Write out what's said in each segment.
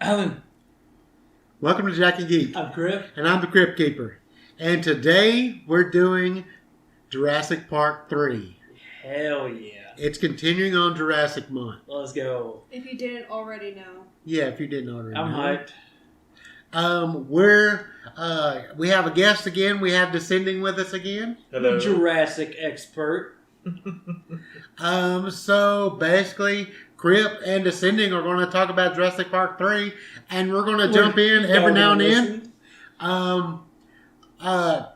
Alan. Welcome to Jack and Geek. I'm Griff. And I'm the Crypt Keeper. And today we're doing Jurassic Park 3. Hell yeah. It's continuing on Jurassic Month. Let's go. If you didn't already know. Yeah, if you didn't already know. I'm hyped. We have a guest again. We have Desinding with us again. Hello. Jurassic expert. So basically, Crip and Descending are going to talk about Jurassic Park 3, and we're going to jump in every now and then.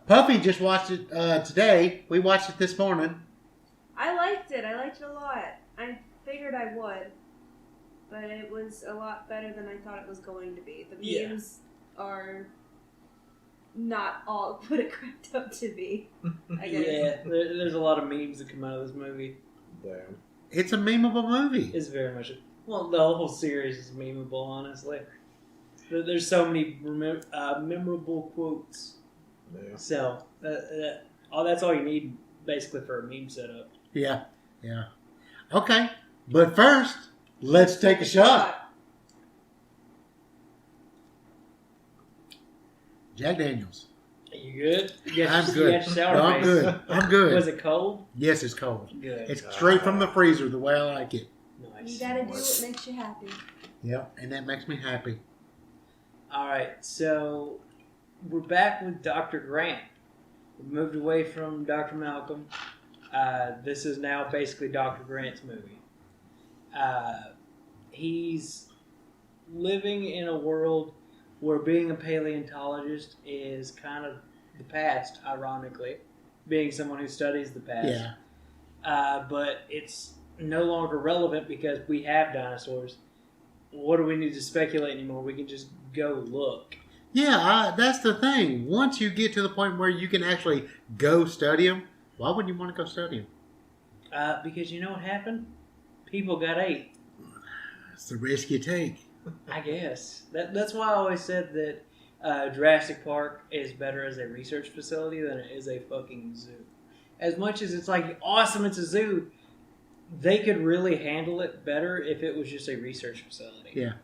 Puffy just watched it today. We watched it this morning. I liked it. I liked it a lot. I figured I would, but it was a lot better than I thought it was going to be. The memes are not all what it cracked up to be. I guess. Yeah, there's a lot of memes that come out of this movie. Damn. It's a memeable movie. It's very much. Well, the whole series is memeable, honestly. There's so many memorable quotes. Yeah. So, that's all you need, basically, for a meme setup. Yeah. Okay, but first, let's take a shot. Jack Daniels. Are you good? I'm good. I'm good. Was it cold? Yes, it's cold. Good. It's straight from the freezer, the way I like it. Nice. You gotta do what makes you happy. Yep, and that makes me happy. Alright, so we're back with Dr. Grant. We moved away from Dr. Malcolm. This is now basically Dr. Grant's movie. He's living in a world where being a paleontologist is kind of the past, ironically. Being someone who studies the past. Yeah. But it's no longer relevant because we have dinosaurs. What do we need to speculate anymore? We can just go look. Yeah, that's the thing. Once you get to the point where you can actually go study them, why wouldn't you want to go study them? Because you know what happened? People got ate. It's the risk you take. I guess. That's why I always said that Jurassic Park is better as a research facility than it is a fucking zoo. As much as it's like, awesome, it's a zoo, they could really handle it better if it was just a research facility. Yeah.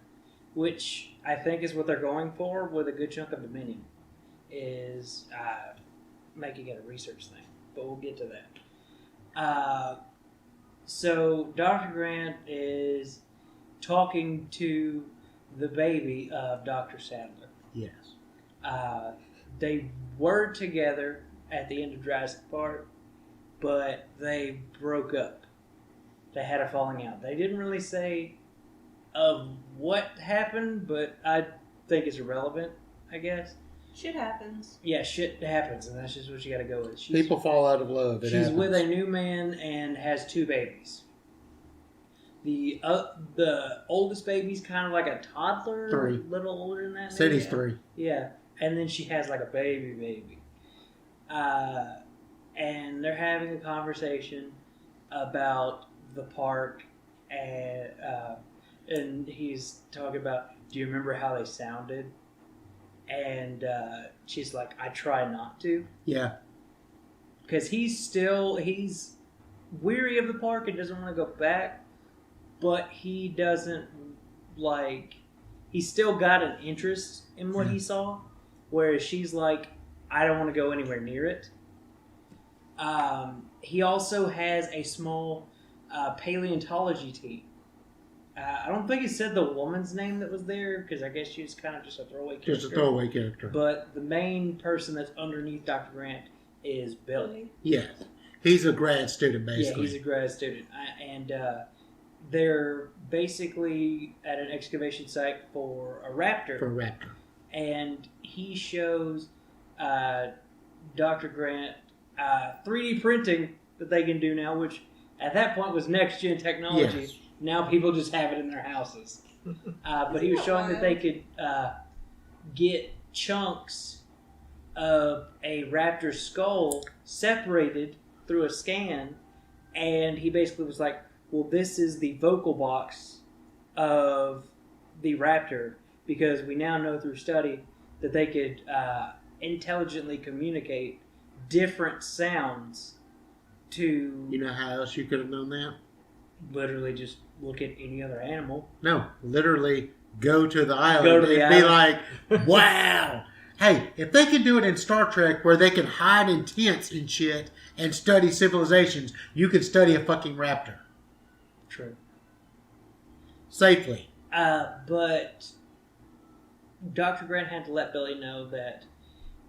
Which I think is what they're going for with a good chunk of Dominion, is making it a research thing. But we'll get to that. So Dr. Grant is talking to the baby of Dr. Sadler. Yes. They were together at the end of Jurassic Park, but they broke up. They had a falling out. They didn't really say of what happened, but I think it's irrelevant, I guess. Shit happens. Yeah, shit happens, and that's just what you gotta go with. People fall out of love. She's with a new man and has 2 babies. The oldest baby's kind of like a toddler, 3. A little older than that. Said he's 3. Yeah, and then she has like a baby. And they're having a conversation about the park, and he's talking about, do you remember how they sounded? And she's like, I try not to. Yeah. Because he's weary of the park and doesn't want to go back, but he doesn't, he's still got an interest in what he saw, whereas she's like, I don't want to go anywhere near it. He also has a small paleontology team. I don't think he said the woman's name that was there, because I guess she was kind of just a throwaway character. Just a throwaway character. But the main person that's underneath Dr. Grant is Billy. Yes. He's a grad student, basically. Yeah, he's a grad student. And they're basically at an excavation site for a raptor. And he shows Dr. Grant 3D printing that they can do now, which at that point was next-gen technology. Yes. Now people just have it in their houses. But he was showing that they could get chunks of a raptor's skull separated through a scan, and he basically was like, well, this is the vocal box of the raptor, because we now know through study that they could intelligently communicate different sounds to... You know how else you could have known that? Literally just look at any other animal. No, literally go to the island. Go to the It'd be island. like, wow. Hey, if they can do it in Star Trek where they can hide in tents and shit and study civilizations, you can study a fucking raptor. True. Safely. But Dr. Grant had to let Billy know that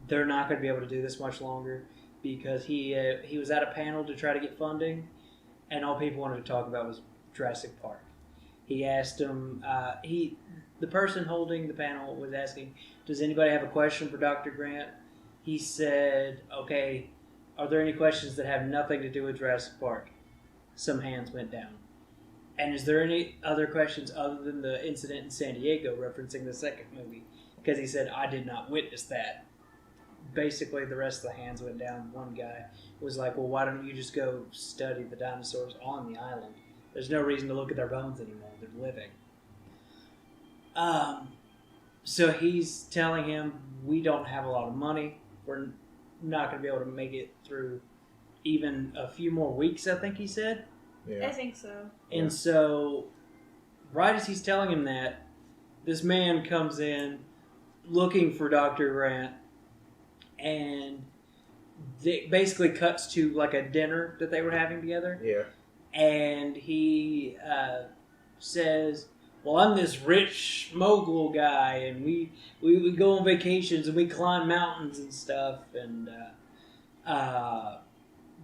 they're not going to be able to do this much longer because he was at a panel to try to get funding, and all people wanted to talk about was Jurassic Park. He asked him, the person holding the panel was asking, does anybody have a question for Dr. Grant? He said, okay, are there any questions that have nothing to do with Jurassic Park? Some hands went down. And is there any other questions other than the incident in San Diego referencing the second movie? Because he said, I did not witness that. Basically, the rest of the hands went down. One guy was like, well, why don't you just go study the dinosaurs on the island? There's no reason to look at their bones anymore. They're living. So he's telling him, we don't have a lot of money. We're not going to be able to make it through even a few more weeks, I think he said. Yeah. I think so. And so, right as he's telling him that, this man comes in looking for Dr. Grant, and it basically cuts to like a dinner that they were having together. Yeah. And he says, well, I'm this rich mogul guy, and we go on vacations, and we climb mountains and stuff, and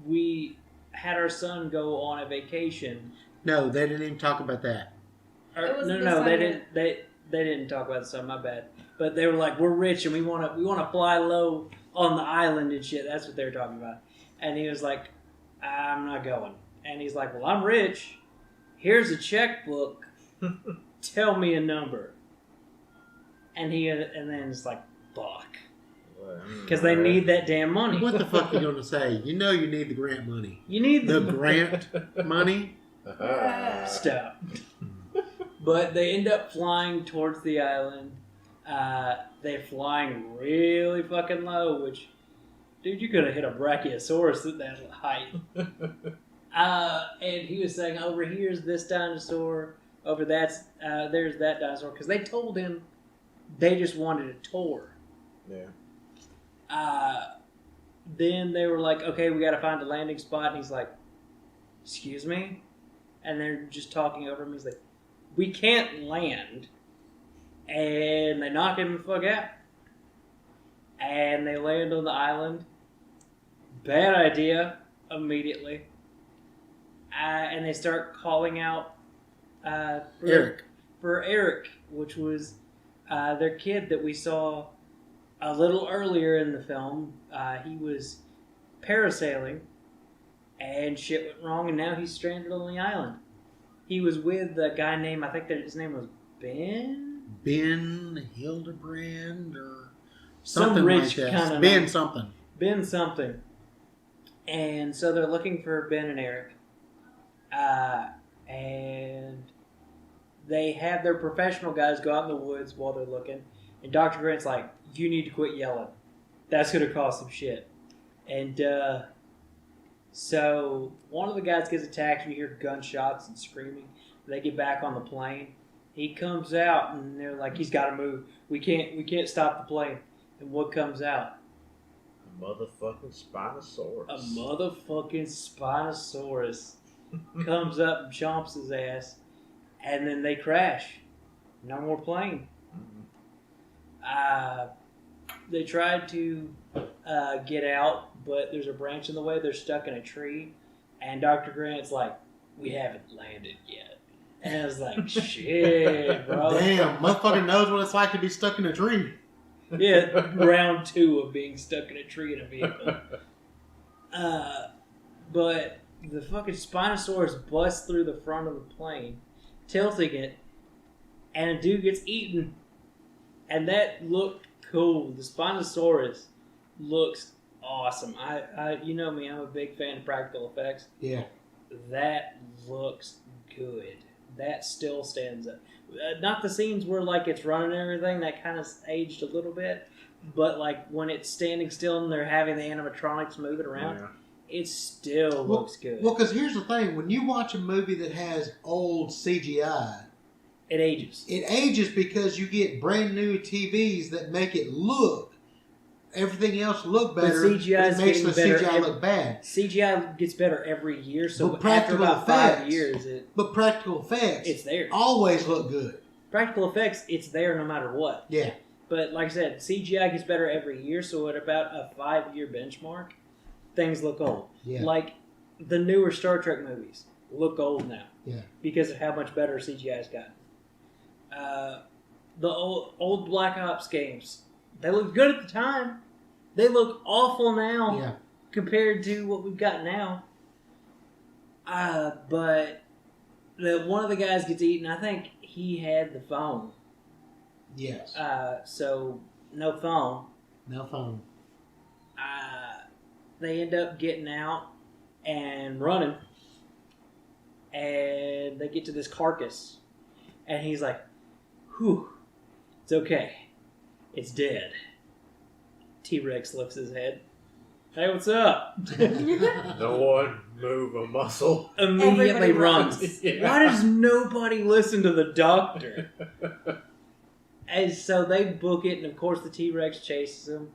we had our son go on a vacation. No, they didn't even talk about that. No, they didn't. They didn't talk about the son. My bad. But they were like, we're rich and we want to fly low on the island and shit. That's what they were talking about. And he was like, I'm not going. And he's like, well, I'm rich. Here's a checkbook. Tell me a number. And then it's like, fuck. Because they need that damn money. What the fuck are you going to say? You know you need the grant money. You need the grant money? Stop. But they end up flying towards the island. They're flying really fucking low, which, dude, you could have hit a brachiosaurus at that height. And he was saying, over here's this dinosaur, over there's that dinosaur, because they told him they just wanted a tour. Yeah. Then they were like, okay, we got to find a landing spot. And he's like, excuse me? And they're just talking over him. He's like, we can't land. And they knock him the fuck out. And they land on the island. Bad idea. Immediately. And they start calling out for Eric, which was their kid that we saw a little earlier in the film. He was parasailing, and shit went wrong, and now he's stranded on the island. He was with a guy named, I think that his name was Ben? Ben Hildebrand, or Some something rich like that. kind of Ben name. something. Ben something. And so they're looking for Ben and Eric. And they have their professional guys go out in the woods while they're looking. And Dr. Grant's like, you need to quit yelling. That's going to cause some shit. And so one of the guys gets attacked. You hear gunshots and screaming. They get back on the plane. He comes out and they're like, he's got to move. We can't stop the plane. And what comes out? A motherfucking Spinosaurus. A motherfucking Spinosaurus comes up and chomps his ass. And then they crash. No more plane. They tried to get out, but there's a branch in the way. They're stuck in a tree. And Dr. Grant's like, we haven't landed yet. And I was like, shit, bro. Damn, motherfucker knows what it's like to be stuck in a tree. Yeah, round 2 of being stuck in a tree in a vehicle. But the fucking Spinosaurus busts through the front of the plane, tilting it, and a dude gets eaten. And that looked cool. The Spinosaurus looks awesome. I you know me, I'm a big fan of practical effects. Yeah. That looks good. That still stands up. Not the scenes where like it's running and everything, that kind of aged a little bit. But like when it's standing still and they're having the animatronics moving around, it still looks good. Well, because here's the thing: when you watch a movie that has old CGI, It ages. It ages because you get brand new TVs that make it look, everything else look better. But CGI is it makes the getting better CGI look bad. CGI gets better every year, so But after about 5 effects- years, But practical effects, it's there. always look good. Practical effects, it's there no matter what. Yeah. But like I said, CGI gets better every year, so at about a 5-year benchmark, things look old. Yeah. Like the newer Star Trek movies look old now. Yeah. Because of how much better CGI has gotten. The old Black Ops games, they looked good at the time. They look awful now Yeah. compared to what we've got now. But one of the guys gets eaten. I think he had the phone. Yes. So no phone. No phone. They end up getting out and running, and they get to this carcass, and he's like, "Whew, it's okay, it's dead." T-Rex lifts his head. "Hey, what's up?" No one move a muscle. Immediately Everybody runs. runs. Yeah. Why does nobody listen to the doctor? And so they book it, and of course the T-Rex chases him.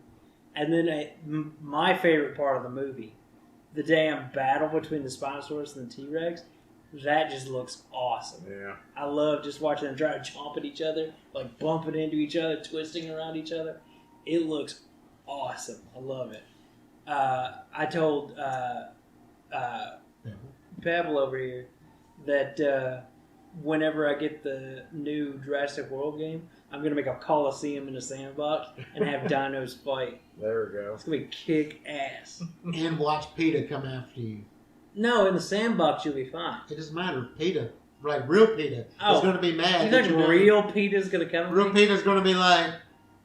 And then my favorite part of the movie, the damn battle between the Spinosaurus and the T-Rex, that just looks awesome. Yeah. I love just watching them try to chomp at each other, like bumping into each other, twisting around each other. It looks awesome. I love it. I told Pebble over here that whenever I get the new Jurassic World game, I'm going to make a Coliseum in a sandbox and have dinos fight. There we go. It's going to be kick ass. And watch PETA come after you. No, in the sandbox you'll be fine. It doesn't matter. PETA, like real PETA, Oh. is going to be mad. You that think you're real PETA's going to come? Real PETA's going to be like,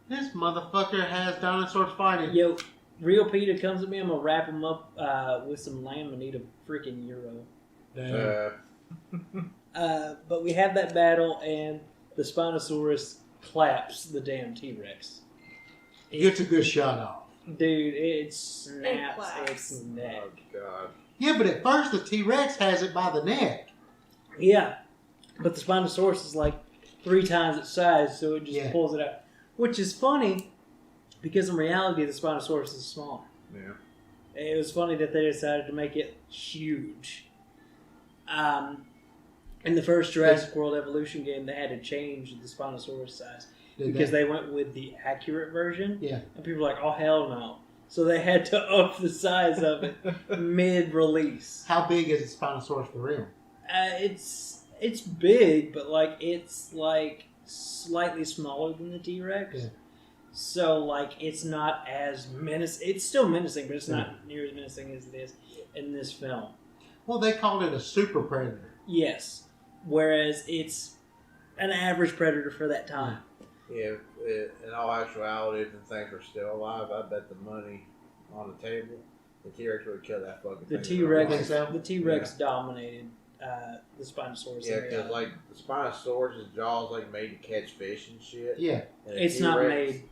this motherfucker has dinosaurs fighting. Yo, real PETA comes at me, I'm going to wrap him up with some lamb and eat a freaking euro. But we have that battle, and the Spinosaurus claps the damn T-Rex. He gets a good shot off. Dude, it snaps claps. its neck. Oh God. Yeah, but at first the T-Rex has it by the neck. Yeah, but the Spinosaurus is like 3 times its size, so it just Yeah. pulls it out. Which is funny, because in reality the Spinosaurus is small. Yeah. It was funny that they decided to make it huge. In the first Jurassic World Evolution game, they had to change the Spinosaurus size because they went with the accurate version. Yeah. And people were like, oh, hell no. So they had to up the size of it mid-release. How big is the Spinosaurus for real? It's big, but like it's like slightly smaller than the T-Rex. Yeah. So like it's not as menacing. It's still menacing, but it's not near as menacing as it is in this film. Well, they called it a super predator. Yes. Whereas it's an average predator for that time. Yeah. In all actuality, if the things were still alive, I bet the money on the table, the T-Rex would kill that fucking The thing. T-Rex dominated the Spinosaurus. Yeah, because like the Spinosaurus' jaws like made to catch fish and shit. Yeah. And the It's not T-Rex made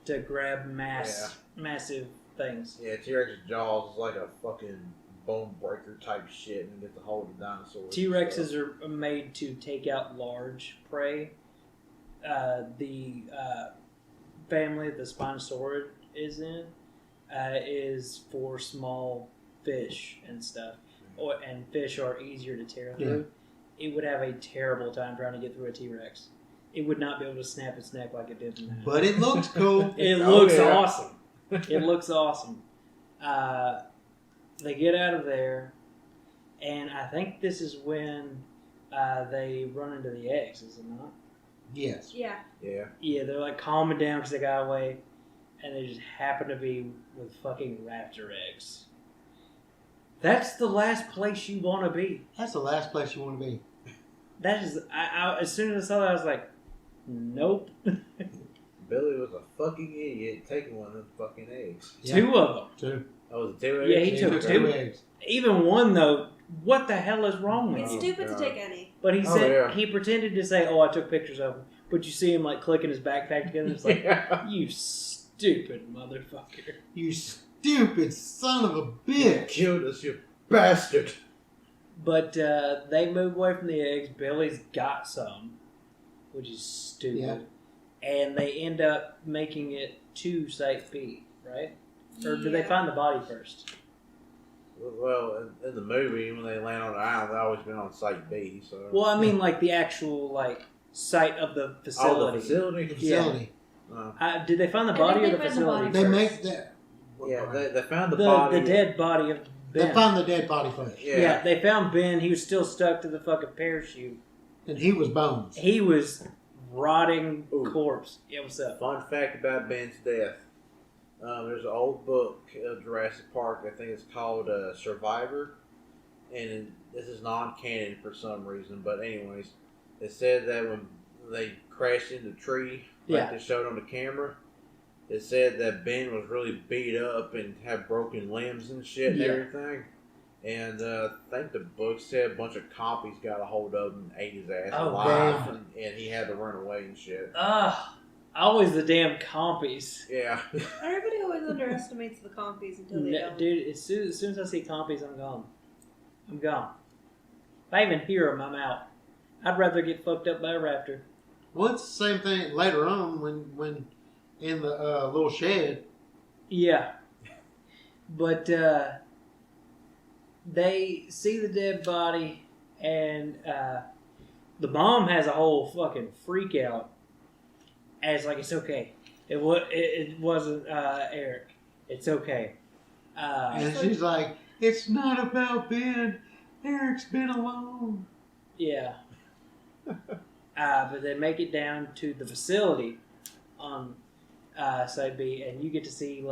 to grab massive things. Yeah, T-Rex's jaws is like a fucking bone breaker type shit and get to hold the dinosaurs. T-Rexes are made to take out large prey. The family the Spinosaurid is in is for small fish and stuff. And fish are easier to tear through. It would have a terrible time trying to get through a T-Rex. It would not be able to snap its neck like it did in that. But it looks cool. It looks awesome. It looks awesome. They get out of there, and I think this is when they run into the eggs, is it not? Yes. Yeah. Yeah. Yeah, they're like calming down because they got away, and they just happen to be with fucking raptor eggs. That's the last place you want to be. That's the last place you want to be. That is, as soon as I saw that, I was like, nope. Billy was a fucking idiot taking one of them fucking eggs. Yeah. 2 of them. 2. Oh, was it 2 eggs? Yeah, he took 2. eggs. Even 1, though, what the hell is wrong with It's you? stupid to take any. But he Oh, said yeah. he pretended to say, "Oh, I took pictures of him." But you see him like clicking his backpack together. And it's like, Yeah. you stupid motherfucker. You stupid son of a You bitch. killed us, you bastard. But they move away from the eggs. Billy's got some, which is stupid. Yeah. And they end up making it to Site B, right? Or do they find the body first? Well, in the movie, when they land on the island, they always been on Site B. So. Well, I mean, like the actual site of the facility. Oh, the facility. The facility. Did they find the I body think or the they found the facility? body They first? make that. Yeah, they found the body. The dead body of Ben. They found the dead body first, Yeah, they found Ben. He was still stuck to the fucking parachute. and he was bones. He was rotting Ooh. corpse. Yeah, what's up? Fun fact about Ben's death. There's an old book of Jurassic Park. I think it's called Survivor, and this is non-canon for some reason. But anyways, it said that when they crashed into the tree, like they showed on the camera, it said that Ben was really beat up and had broken limbs and shit and everything. And I think the book said a bunch of compies got a hold of him and ate his ass alive, and he had to run away and shit. Always the damn compies. Yeah. Everybody always underestimates the compies until they don't. Dude, as soon as I see compies, I'm gone. I'm gone. If I even hear them, I'm out. I'd rather get fucked up by a raptor. Well, it's the same thing later on when in the little shed. Yeah. But they see the dead body, and the mom has a whole fucking freak out. And it's like, it's okay. It wasn't Eric. It's okay. And she's like, it's not about Ben. Eric's been alone. Yeah. But they make it down to the facility on Site B, and you get to see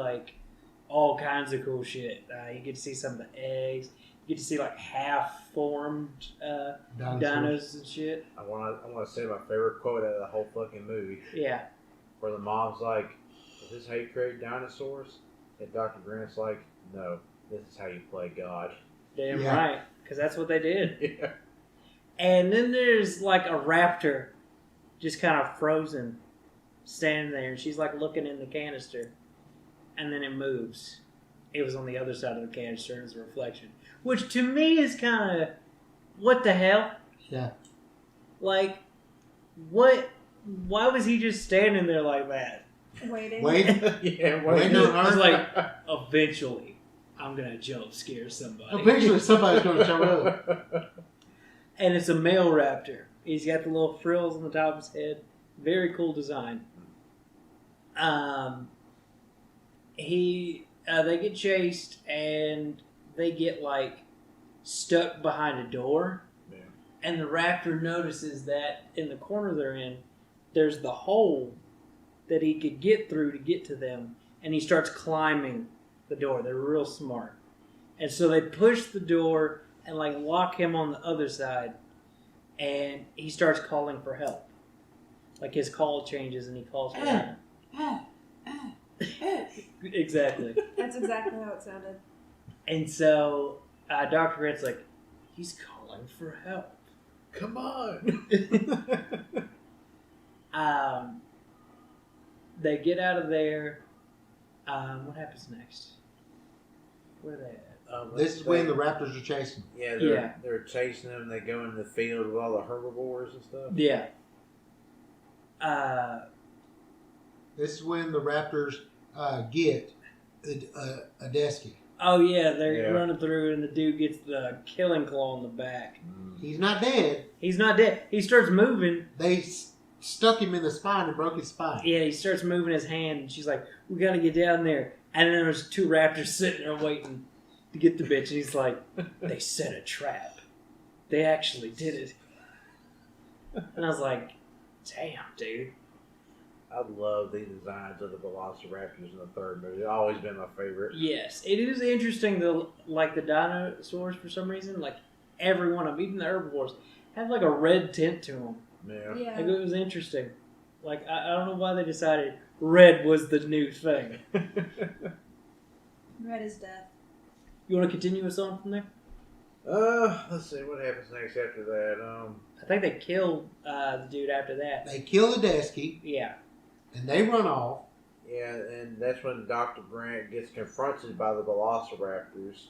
all kinds of cool shit. You get to see some of the eggs. You get to see half-formed dinos and shit. I want to say my favorite quote out of the whole fucking movie. Yeah. Where the mom's like, "Is this how you create dinosaurs?" And Dr. Grant's like, "No, this is how you play God." Damn right, because that's what they did. Yeah. And then there's a raptor, just kind of frozen, standing there, and she's looking in the canister, and then it moves. It was on the other side of the canister, and it's a reflection, which to me is kind of, what the hell? Yeah. What? Why was he just standing there like that? Waiting. Yeah, waiting on I was her. like, eventually, I'm gonna jump scare somebody. Eventually, somebody's going to show up. And it's a male raptor. He's got the little frills on the top of his head. Very cool design. They get chased, and they get stuck behind a door. Yeah. And the raptor notices that in the corner they're in, there's the hole that he could get through to get to them, and he starts climbing the door. They're real smart. And so they push the door and lock him on the other side, and he starts calling for help. His call changes, and he calls for help. Exactly. That's exactly how it sounded. And so Dr. Grant's like, he's calling for help. Come on. They get out of there. What happens next? Where are they at? This is when the raptors are chasing. Yeah, they're chasing them. They go in the field with all the herbivores and stuff. Yeah. This is when the raptors get a Desky. Oh, yeah, they're running through, and the dude gets the killing claw in the back. He's not dead. He's not dead. He starts moving. They stuck him in the spine and broke his spine. Yeah, he starts moving his hand, and she's like, we got to get down there. And then there's two raptors sitting there waiting to get the bitch, and he's like, they set a trap. They actually did it. And I was like, damn, dude. I love the designs of the Velociraptors in the third movie. It's always been my favorite. Yes, it is interesting, the dinosaurs, for some reason, every one of them, even the herbivores, have a red tint to them. Yeah. It was interesting. I don't know why they decided red was the new thing. Red is death. You want to continue us on from there? Let's see what happens next after that. I think they killed the dude after that. They kill the Desky, Yeah. and they run off. Yeah, and that's when Dr. Grant gets confronted by the Velociraptors,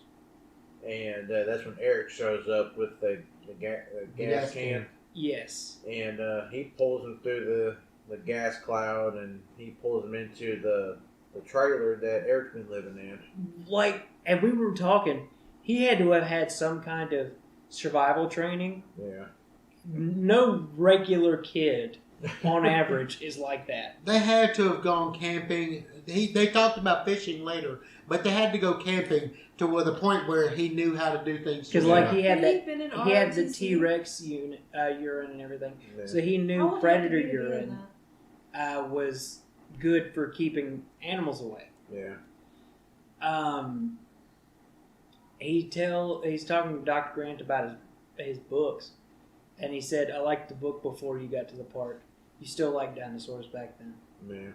and that's when Eric shows up with the gas can. Yes. And he pulls him through the gas cloud, and he pulls him into the trailer that Eric's been living in. Like, and we were talking, he had to have had some kind of survival training. Yeah. No regular kid, on average, is like that. They had to have gone camping. They talked about fishing later, but they had to go camping to the point where he knew how to do things. Because like he had Been he had the T-Rex urine and everything, Yeah. so he knew predator urine was good for keeping animals away. Yeah. He's talking to Dr. Grant about his books, and he said, "I liked the book before you got to the park. You still liked dinosaurs back then." Yeah.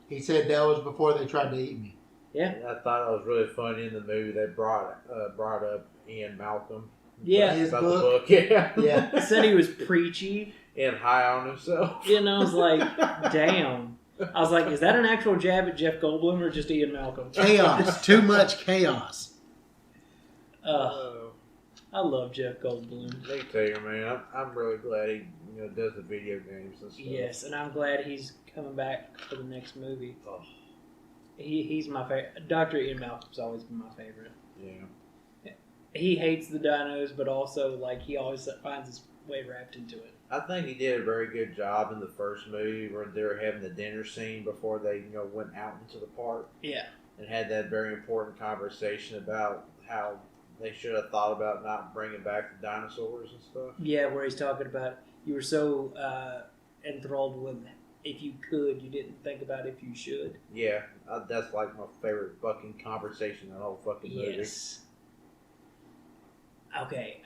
He said that was before they tried to eat me. Yeah. And I thought it was really funny in the movie they brought up Ian Malcolm. Yeah. His About book. the book. Yeah. Yeah. He said he was preachy. And high on himself. And I was like, damn. I was like, is that an actual jab at Jeff Goldblum or just Ian Malcolm? Chaos. Too much chaos. I love Jeff Goldblum. Me too, man. I'm really glad he does the video games and stuff. Yes, and I'm glad he's coming back for the next movie. Oh. He's my favorite. Dr. Ian Malcolm's always been my favorite. Yeah. He hates the dinos, but also like he always finds his way wrapped into it. I think he did a very good job in the first movie where they were having the dinner scene before they went out into the park. Yeah. And had that very important conversation about how they should have thought about not bringing back the dinosaurs and stuff. Yeah, where he's talking about you were so enthralled with if you could, you didn't think about if you should. Yeah, that's like my favorite fucking conversation in the whole fucking movie. Yes. Okay.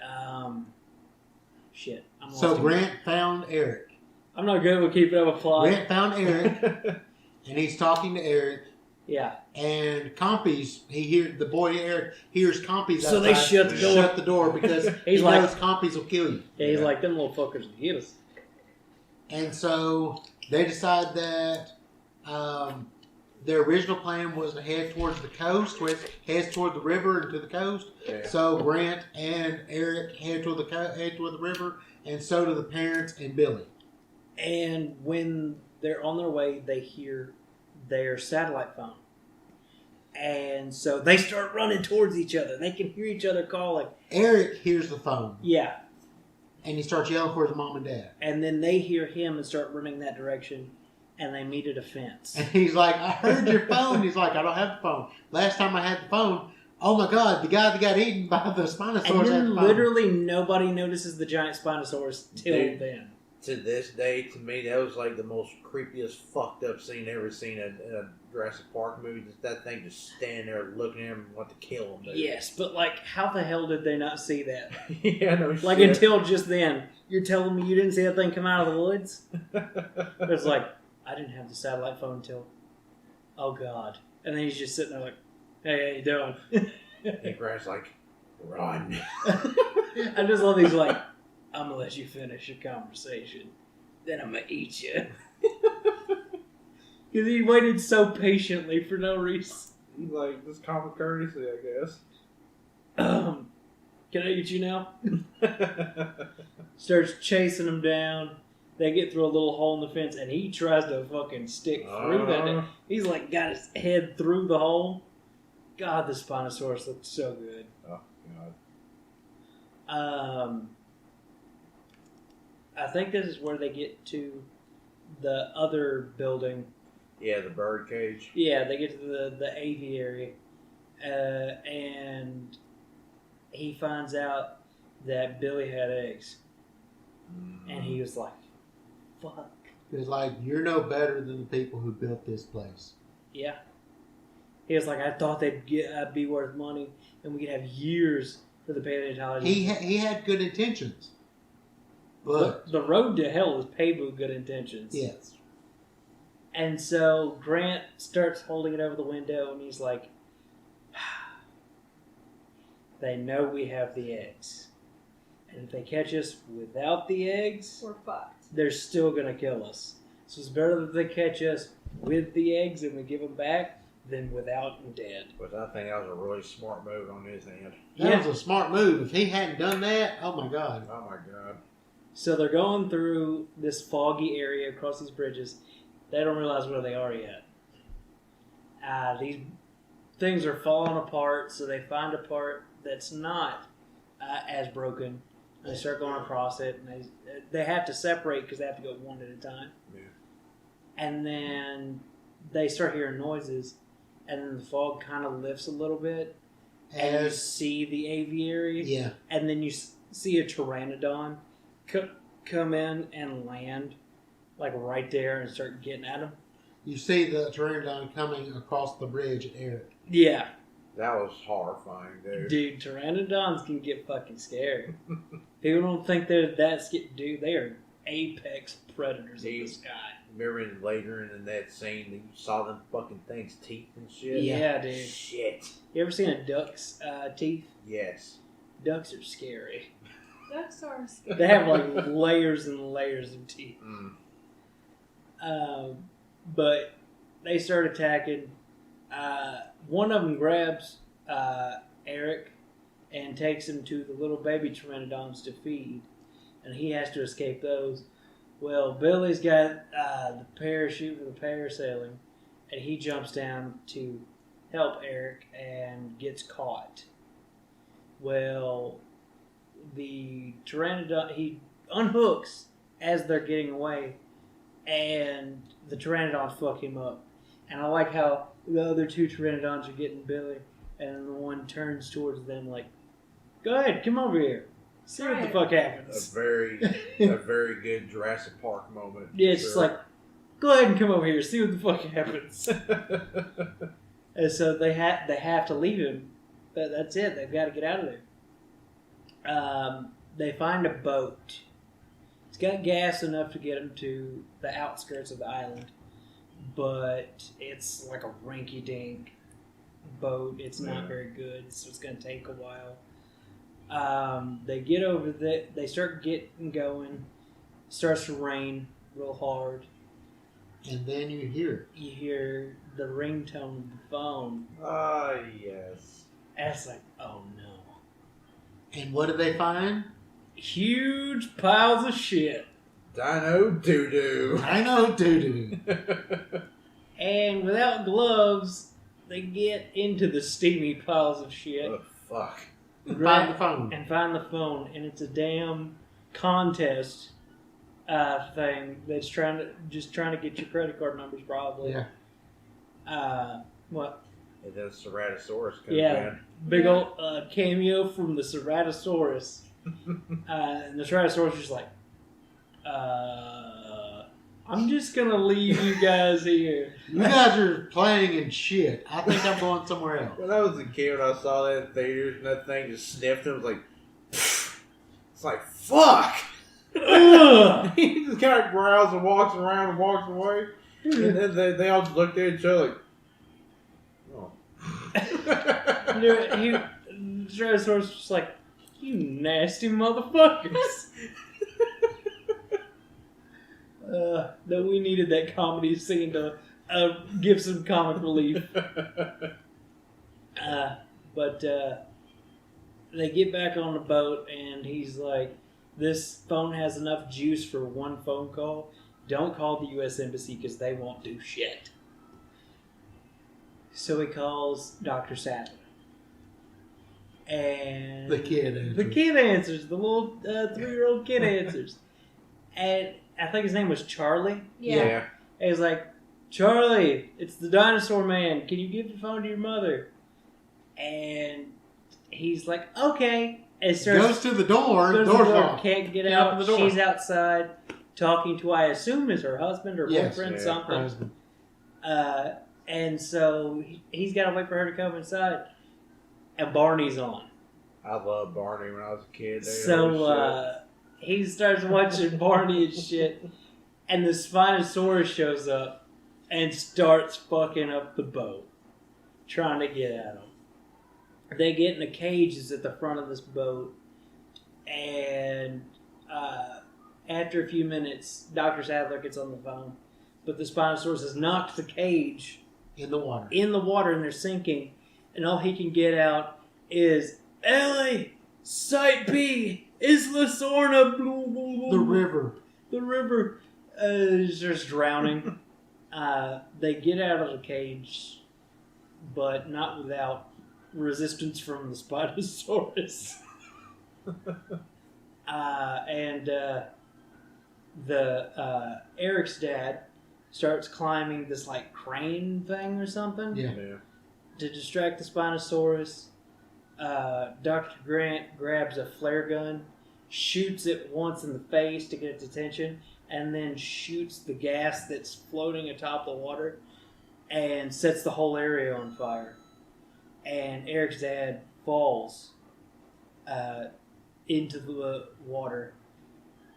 Shit. So Grant found Eric. I'm not good with keeping up a plot. Grant found Eric, and he's talking to Eric. Yeah. And Compy's, the boy Eric hears Compy's outside. So they shut the door. Shut the door because he knows Compy's will kill you. Yeah, he's like, them little fuckers will get us. And so they decide that their original plan was to head towards the coast, where it heads toward the river and to the coast. Yeah. So Grant and Eric head toward the river, and so do the parents and Billy. And when they're on their way, they hear their satellite phone. And so they start running towards each other. They can hear each other calling. Eric hears the phone. Yeah. And he starts yelling for his mom and dad. And then they hear him and start running that direction. And they meet at a fence. And he's like, I heard your phone. He's like, I don't have the phone. Last time I had the phone, oh my God, the guy that got eaten by the Spinosaurus and had then the phone. Literally nobody notices the giant Spinosaurus till Dude. then. To this day, to me, that was like the most creepiest, fucked up scene ever seen in a Jurassic Park movie. Just that thing just standing there looking at him and want to kill him. Dude. Yes, but like, how the hell did they not see that? Yeah, no Like, shit. until just then. You're telling me you didn't see that thing come out of the woods? It's like, I didn't have the satellite phone until, oh God. And then he's just sitting there like, hey, how you doing? And Grant's like, run. I just love these like, I'm going to let you finish your conversation. Then I'm going to eat you. Because he waited so patiently for no reason. He's like, this common courtesy, I guess. Can I eat you now? Starts chasing him down. They get through a little hole in the fence, and he tries to fucking stick through that. He's like got his head through the hole. God, the Spinosaurus looked so good. Oh, God. I think this is where they get to the other building. Yeah, the bird cage. Yeah, they get to the aviary, and he finds out that Billy had eggs, and he was like, "Fuck." It's like, you're no better than the people who built this place. Yeah. He was like, I thought they'd be worth money, and we could have years for the paleontology. He had good intentions. But the road to hell is paved with good intentions. yes. And so Grant starts holding it over the window, and he's like, they know we have the eggs. And if they catch us without the eggs, We're fucked. they're still going to kill us. So it's better that they catch us with the eggs and we give them back than without and dead. But I think that was a really smart move on his end. That was a smart move. If he hadn't done that, oh my God. Oh, my God. So they're going through this foggy area across these bridges. They don't realize where they are yet. These things are falling apart, so they find a part that's not as broken. They start going across it, and they have to separate because they have to go one at a time. Yeah. And then they start hearing noises, and then the fog kind of lifts a little bit, and you see the aviary. Yeah. And then you see a pteranodon come in and land, like right there, and start getting at him. You see the pteranodon coming across the bridge at Eric. Yeah. That was horrifying, dude. Dude, pteranodons can get fucking scary. People don't think they're that scary. Dude, they are apex predators in the sky. Remember later in that scene that you saw them fucking things' teeth and shit? Yeah, dude. Shit. You ever seen a duck's teeth? Yes. Ducks are scary. Ducks are scary. They have like layers and layers of teeth. But they start attacking. One of them grabs Eric and takes him to the little baby pteranodons to feed, and he has to escape those. Well, Billy's got the parachute for the parasailing, and he jumps down to help Eric and gets caught. Well, the pteranodon, he unhooks as they're getting away, and the pteranodons fuck him up. And I like how the other two pteranodons are getting Billy, and the one turns towards them like, "Go ahead, come over here. See what the fuck happens." A very good Jurassic Park moment. Yeah, it's just like, "Go ahead and come over here. See what the fuck happens." And so they have to leave him. But that's it. They've got to get out of there. They find a boat. It's got gas enough to get them to the outskirts of the island, but it's like a rinky-dink boat. It's not very good, so it's going to take a while. They get over there. They start getting going. It starts to rain real hard. And then you hear the ringtone of the phone. Ah, yes. And it's like, oh no. And what do they find? Huge piles of shit. Dino doo-doo. Dino doo-doo. And without gloves, they get into the steamy piles of shit. Oh, fuck. And find the phone. And find the phone. And it's a damn contest thing that's trying to get your credit card numbers, probably. Yeah. What? And then Ceratosaurus comes in. Big old cameo from the Ceratosaurus. And the Ceratosaurus is just like, I'm just going to leave you guys here. You guys are playing in shit. I think I'm going somewhere else. When I was a kid, when I saw that in theaters, and that thing just sniffed, and it was like, it's like, fuck! He just kind of growls and walks around and walks away. And then they all just looked at each other like, oh. Ceratosaurus was just like, you nasty motherfuckers. That we needed that comedy scene to give some comic relief. But they get back on the boat, and he's like, this phone has enough juice for one phone call. Don't call the U.S. Embassy because they won't do shit. So he calls Dr. Sadler. And The kid answers. The little 3-year-old kid answers. And I think his name was Charlie. Yeah. And he's like, Charlie, it's the dinosaur man. Can you give the phone to your mother? And he's like, okay. And goes to the door. Door's locked. Can't get out. The door. She's outside talking to, I assume, is her husband or boyfriend, something. Husband. And so he's got to wait for her to come inside. And Barney's on. I loved Barney when I was a kid. So he starts watching Barney and shit. And the Spinosaurus shows up and starts fucking up the boat. Trying to get at him. They get in the cages at the front of this boat. And after a few minutes, Dr. Sadler gets on the phone. But the Spinosaurus has knocked the cage in the water. And they're sinking. And all he can get out is, Ellie, Site B, Isla Sorna, blah, blah, blah, The river. The river is just drowning. They get out of the cage, but not without resistance from the Spinosaurus. Eric's dad starts climbing this like crane thing or something Yeah. to distract the Spinosaurus. Dr. Grant grabs a flare gun, shoots it once in the face to get its attention, and then shoots the gas that's floating atop the water and sets the whole area on fire. And Eric's dad falls into the water,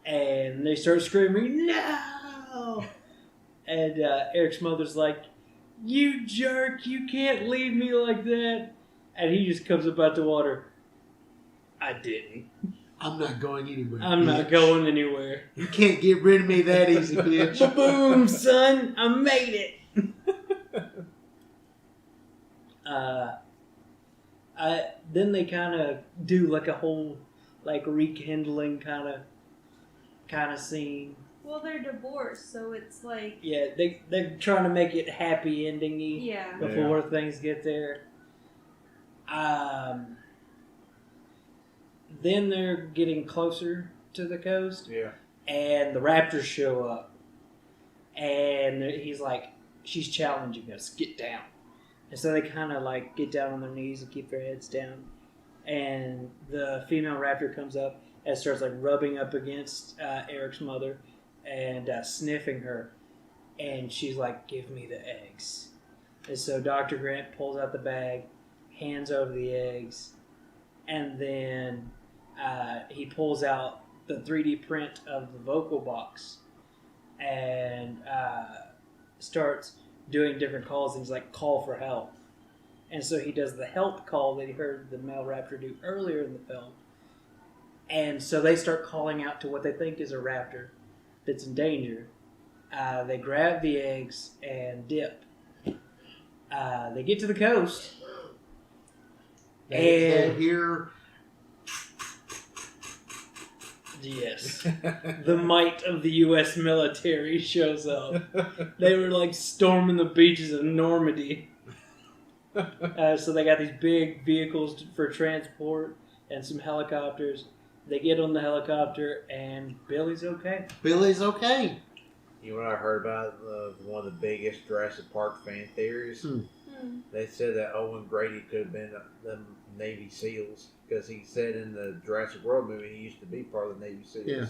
and they start screaming, "No!" And Eric's mother's like, "You jerk, you can't leave me like that." And he just comes up out the water. "I didn't. I'm not going anywhere. I'm not bitch. going anywhere. You can't get rid of me that easy, bitch. Boom, son, I made it." Then they kind of do like a whole like rekindling kind of scene. Well, they're divorced, so it's like Yeah, they're trying to make it happy ending-y yeah. before things get there. Then they're getting closer to the coast, Yeah. and the raptors show up, and he's like, "She's challenging us. Get down." And so they kind of like get down on their knees and keep their heads down, and the female raptor comes up and starts like rubbing up against Eric's mother and sniffing her, and she's like, "Give me the eggs." And so Dr. Grant pulls out the bag, hands over the eggs, and then he pulls out the 3D print of the vocal box and starts doing different calls. And he's like, "Call for help." And so he does the help call that he heard the male raptor do earlier in the film. And so they start calling out to what they think is a raptor that's in danger. They grab the eggs and dip. They get to the coast. They hear. Yes. The might of the U.S. military shows up. They were like storming the beaches of Normandy. So they got these big vehicles for transport and some helicopters. They get on the helicopter and Billy's okay. Billy's okay. You know what I heard about one of the biggest Jurassic Park fan theories? They said that Owen Grady could have been the Navy SEALs because he said in the Jurassic World movie he used to be part of the Navy SEAls. Yeah.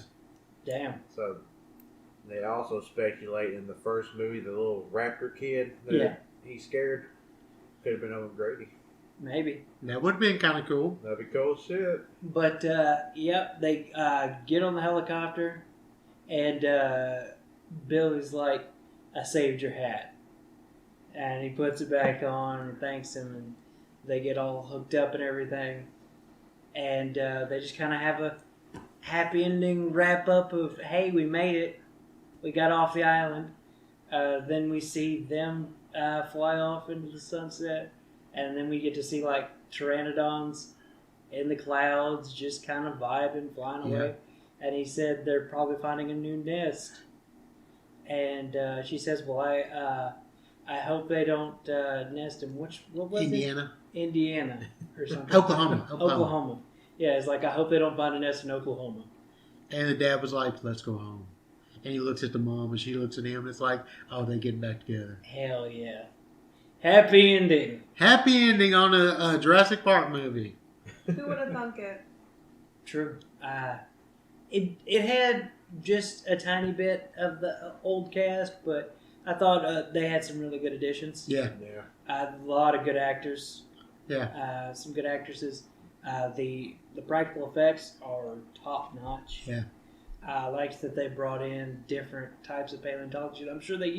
Damn. So they also speculate in the first movie the little raptor kid that he's scared could have been Owen Grady. Maybe. That would have been kind of cool. That'd be cool as shit. But, yep, they get on the helicopter, and Billy's like, "I saved your hat." And he puts it back on and thanks him, and they get all hooked up and everything. And they just kind of have a happy ending wrap-up of, hey, we made it. We got off the island. Then we see them fly off into the sunset. And then we get to see, like, pteranodons in the clouds just kind of vibing, flying away. And he said they're probably finding a new nest. And she says, well, I hope they don't nest in what was Indiana. it? Indiana or something. Oklahoma. Yeah, it's like, I hope they don't find a nest in Oklahoma. And the dad was like, let's go home. And he looks at the mom and she looks at him and it's like, oh, they're getting back together. Hell yeah. Happy ending. Happy ending on a Jurassic Park movie. Who would have thunk it? True. It had just a tiny bit of the old cast, but I thought they had some really good additions. Yeah. A lot of good actors. Yeah. Some good actresses. The practical effects are top notch. Yeah. I liked that they brought in different types of paleontology that I'm sure they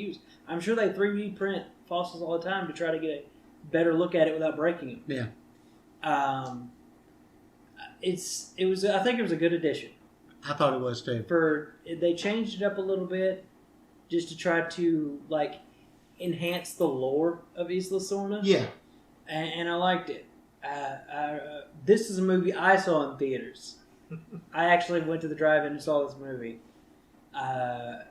3D print fossils all the time to try to get a better look at it without breaking them. Yeah. I think it was a good addition. I thought it was too. They changed it up a little bit just to try to like enhance the lore of Isla Sorna. Yeah. And I liked it. This is a movie I saw in theaters. I actually went to the drive-in and saw this movie, and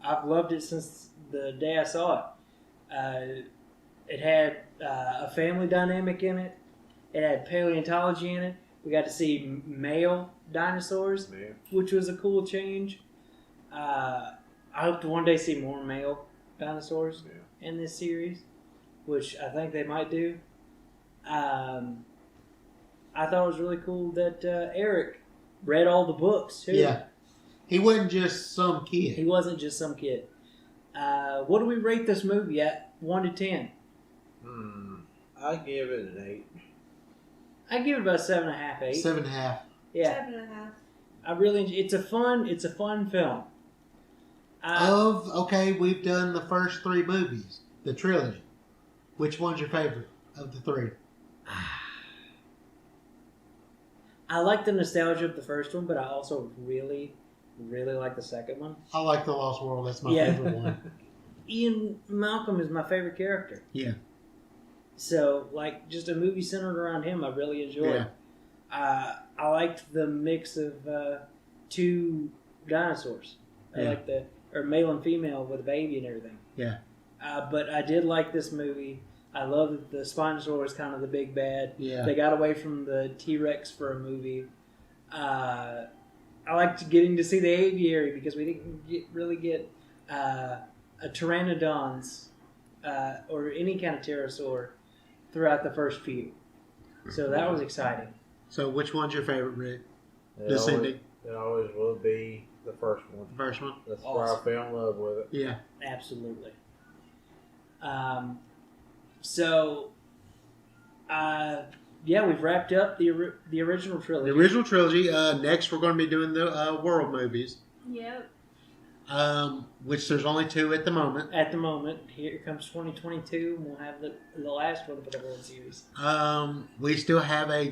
I've loved it since the day I saw it. It had a family dynamic in it. It had paleontology in it. We got to see male dinosaurs, which was a cool change. I hope to one day see more male dinosaurs in this series, which I think they might do. I thought it was really cool that Eric read all the books too. Yeah, he wasn't just some kid. He wasn't just some kid. What do we rate this movie at 1 to 10? I give it an 8. I give it about 7.5, 8. 7.5. Yeah, 7.5. I really. It's a fun film. We've done the first 3 movies, the trilogy. Which one's your favorite of the 3? I like the nostalgia of the first one, but I also really, really like the second one. I like The Lost World. That's my favorite one. Ian Malcolm is my favorite character. Yeah. So, like, just a movie centered around him, I really enjoyed. Yeah. I liked the mix of 2 dinosaurs. I liked male and female with a baby and everything. Yeah. But I did like this movie. I love that the Spinosaurus was kind of the big bad. Yeah. They got away from the T-Rex for a movie. I liked getting to see the aviary because we didn't really get a pteranodons or any kind of pterosaur throughout the first few. So that was exciting. So which one's your favorite, Rick? Desinding. It always will be the first one. The first one? That's where I fell in love with it. Yeah. Absolutely. We've wrapped up the original trilogy. The original trilogy. Next, we're going to be doing the world movies. Yep. Which there's only 2 at the moment. At the moment, here comes 2022, and we'll have the last one for the World Series. We still have a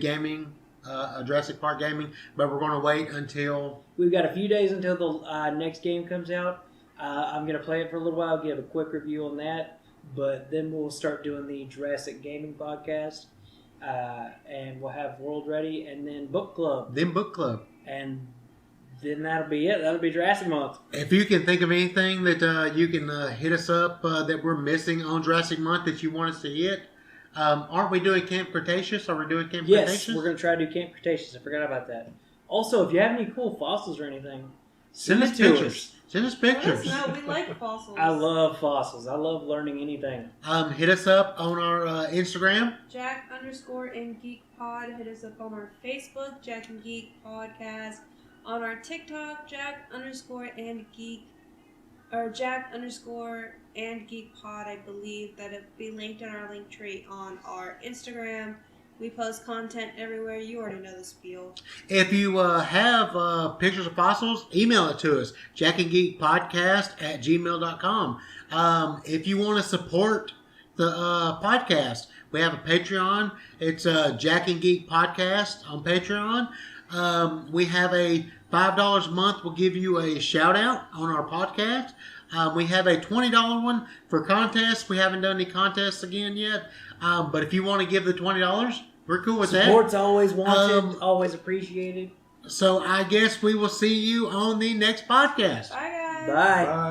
Jurassic Park gaming, but we're going to wait until... We've got a few days until the next game comes out. I'm going to play it for a little while, give a quick review on that, but then we'll start doing the Jurassic Gaming podcast, and we'll have World Ready, and then Book Club. And then that'll be it. That'll be Jurassic Month. If you can think of anything that you can hit us up that we're missing on Jurassic Month that you want us to hit, aren't we doing Camp Cretaceous? Are we doing Camp Cretaceous? Yes, we're going to try to do Camp Cretaceous. I forgot about that. Also, if you have any cool fossils or anything, send us pictures. Send us pictures. No, we like fossils. I love fossils. I love learning anything. Hit us up on our Instagram. Jack_and_Geek_pod. Hit us up on our Facebook, Jack and Geek Podcast. On our TikTok, Jack_and_Geek, or Jack_and_Geek Pod. I believe that it'll be linked in our link tree on our Instagram. We post content everywhere. You already know the spiel. If you have pictures of fossils, email it to us. jackandgeekpodcast@gmail.com. If you want to support the podcast, we have a Patreon. It's Jack and Geek Podcast on Patreon. We have a $5 a month. We'll give you a shout out on our podcast. We have a $20 one for contests. We haven't done any contests again yet. But if you want to give the $20, we're cool with Support's always wanted, always appreciated. So I guess we will see you on the next podcast. Bye, guys. Bye.